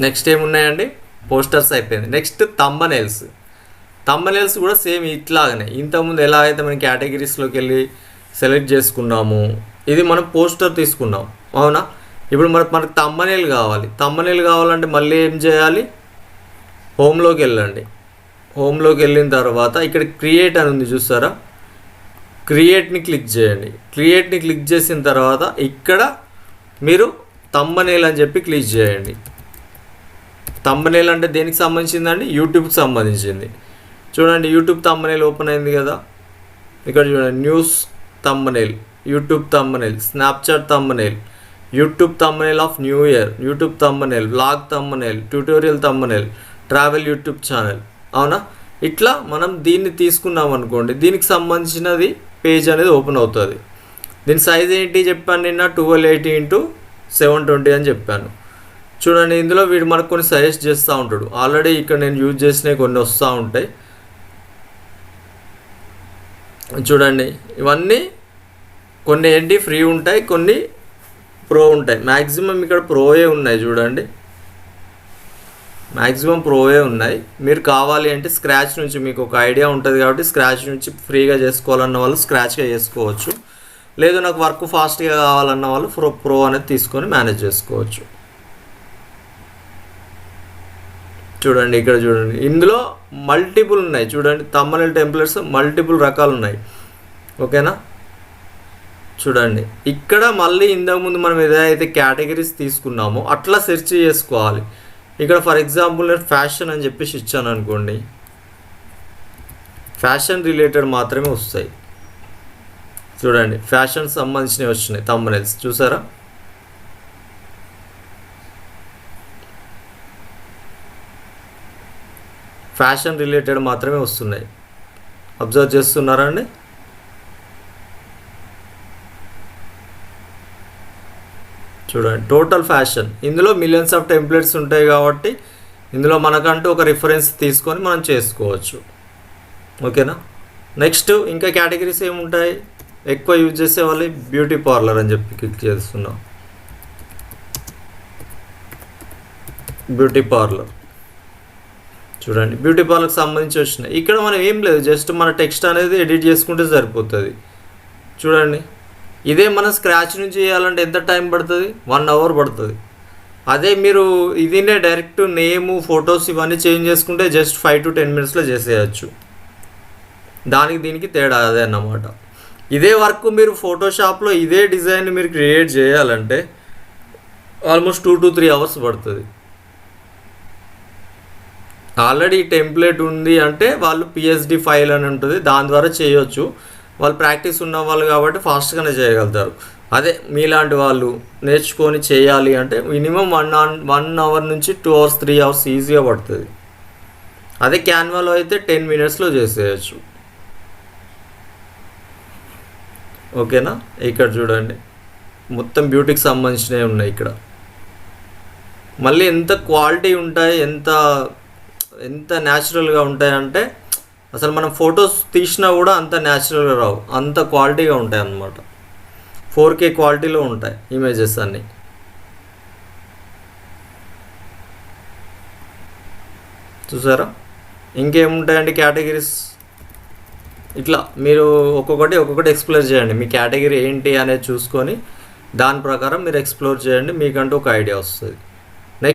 Next ఏమున్నాయండి, posters అయిపోయింది. Next thumbnails కూడా సేమ్ ఇట్లాగనే ఇంతకుముందు ఎలా అయితే మనం కేటగిరీస్లోకి వెళ్ళి సెలెక్ట్ చేసుకున్నాము, ఇది మనం పోస్టర్ తీసుకున్నాం అవునా. ఇప్పుడు మనకు థంబ్నెయిల్ కావాలంటే మళ్ళీ ఏం చేయాలి, హోమ్లోకి వెళ్ళండి. హోమ్లోకి వెళ్ళిన తర్వాత ఇక్కడ క్రియేట్ అని ఉంది చూస్తారా, క్రియేట్ని క్లిక్ చేయండి. క్రియేట్ని క్లిక్ చేసిన తర్వాత ఇక్కడ మీరు థంబ్నెయిల్ అని చెప్పి క్లిక్ చేయండి. థంబ్నెయిల్ అంటే దేనికి సంబంధించిందండి, యూట్యూబ్కి సంబంధించింది. చూడండి యూట్యూబ్ థంబ్నెయిల్ ఓపెన్ అయింది కదా, ఇక్కడ చూడండి news thumbnail, YouTube thumbnail, Snapchat thumbnail, YouTube thumbnail of new year, YouTube thumbnail, vlog thumbnail, tutorial thumbnail, travel YouTube channel అవునా. ఇట్లా మనం దీన్ని తీసుకున్నాం అనుకోండి, దీనికి సంబంధించినది పేజ్ అనేది ఓపెన్ అవుతుంది. దీని సైజ్ ఏంటి చెప్పాను నిన్న, 1280x720 అని చెప్పాను. చూడండి ఇందులో వీడు మనకు కొన్ని సజెస్ట్ చేస్తూ ఉంటాడు. ఆల్రెడీ ఇక్కడ నేను యూజ్ చేసినవి కొన్ని వస్తూ ఉంటాయి. చూడండి ఇవన్నీ కొన్ని ఏంటి ఫ్రీ ఉంటాయి, కొన్ని ప్రో ఉంటాయి. మ్యాక్సిమం ఇక్కడ ప్రోయే ఉన్నాయి చూడండి, మ్యాక్సిమం ప్రోయే ఉన్నాయి. మీరు కావాలి అంటే స్క్రాచ్ నుంచి మీకు ఒక ఐడియా ఉంటుంది కాబట్టి స్క్రాచ్ నుంచి ఫ్రీగా చేసుకోవాలన్న వాళ్ళు స్క్రాచ్గా చేసుకోవచ్చు. లేదు నాకు వర్క్ ఫాస్ట్గా కావాలన్న వాళ్ళు ప్రో అనేది తీసుకొని మేనేజ్ చేసుకోవచ్చు. చూడండి ఇక్కడ చూడండి ఇందులో మల్టిపుల్ ఉన్నాయి. చూడండి థంబ్నెయిల్ టెంప్లెట్స్ మల్టిపుల్ రకాలు ఉన్నాయి ఓకేనా. చూడండి ఇక్కడ మళ్ళీ ఇంతకుముందు మనం ఏదైతే కేటగిరీస్ తీసుకున్నామో అట్లా సెర్చ్ చేసుకోవాలి. ఇక్కడ ఫర్ ఎగ్జాంపుల్ నేను ఫ్యాషన్ అని చెప్పేసి ఇచ్చాను అనుకోండి, ఫ్యాషన్ రిలేటెడ్ మాత్రమే వస్తాయి. చూడండి ఫ్యాషన్ సంబంధించినవి వచ్చినాయి థంబ్నెయిల్స్ చూసారా. ఫ్యాషన్ రిలేటెడ్ మాత్రమే వస్తున్నాయి, అబ్జర్వ్ చేస్తున్నారా అండి. చూడండి టోటల్ ఫ్యాషన్, ఇందులో మిలియన్స్ ఆఫ్ టెంప్లెట్స్ ఉంటాయి కాబట్టి ఇందులో మనకంటూ ఒక రిఫరెన్స్ తీసుకొని మనం చేసుకోవచ్చు ఓకేనా. నెక్స్ట్ ఇంకా కేటగిరీస్ ఏముంటాయి, ఎక్కువ యూజ్ చేసే వాళ్ళు బ్యూటీ పార్లర్ అని చెప్పి క్లిక్ చేస్తున్నాం. బ్యూటీ పార్లర్ చూడండి, బ్యూటీ పార్లర్కి సంబంధించి వచ్చినాయి. ఇక్కడ మనం ఏం లేదు, జస్ట్ మన టెక్స్ట్ అనేది ఎడిట్ చేసుకుంటే సరిపోతుంది. చూడండి ఇదే మనం స్క్రాచ్ నుంచి చేయాలంటే ఎంత టైం పడుతుంది, 1 hour పడుతుంది. అదే మీరు ఇదినే డైరెక్ట్ నేము ఫొటోస్ ఇవన్నీ చేంజ్ చేసుకుంటే జస్ట్ 5 to 10 minutesలో చేసేయచ్చు. దానికి దీనికి తేడా అదే అన్నమాట. ఇదే వర్క్ మీరు ఫోటోషాప్లో ఇదే డిజైన్ మీరు క్రియేట్ చేయాలంటే ఆల్మోస్ట్ 2 to 3 hours పడుతుంది. ఆల్రెడీ టెంప్లెట్ ఉంది అంటే వాళ్ళు PSD ఫైల్ అని ఉంటుంది, దాని ద్వారా చేయొచ్చు. వాళ్ళు ప్రాక్టీస్ ఉన్న వాళ్ళు కాబట్టి ఫాస్ట్గానే చేయగలుగుతారు. అదే మీలాంటి వాళ్ళు నేర్చుకొని చేయాలి అంటే మినిమం 1 hour నుంచి 2 hours 3 hours ఈజీగా పడుతుంది. అదే క్యాన్వాలో అయితే 10 minutesలో చేసేయచ్చు ఓకేనా. ఇక్కడ చూడండి మొత్తం బ్యూటీకి సంబంధించినవి ఉన్నాయి. ఇక్కడ మళ్ళీ ఎంత క్వాలిటీ ఉంటాయి, ఎంత న్యాచురల్గా ఉంటాయంటే అసలు మనం ఫొటోస్ తీసినా కూడా అంత న్యాచురల్గా రావు, అంత క్వాలిటీగా ఉంటాయి అన్నమాట. 4K క్వాలిటీలో ఉంటాయి ఇమేజెస్ అన్నీ. చూసారా ఇంకేముంటాయండి కేటగిరీస్. ఇట్లా మీరు ఒక్కొక్కటి ఎక్స్ప్లోర్ చేయండి, మీ కేటగిరీ ఏంటి అనేది చూసుకొని దాని ప్రకారం మీరు ఎక్స్ప్లోర్ చేయండి, మీకంటూ ఒక ఐడియా వస్తుంది.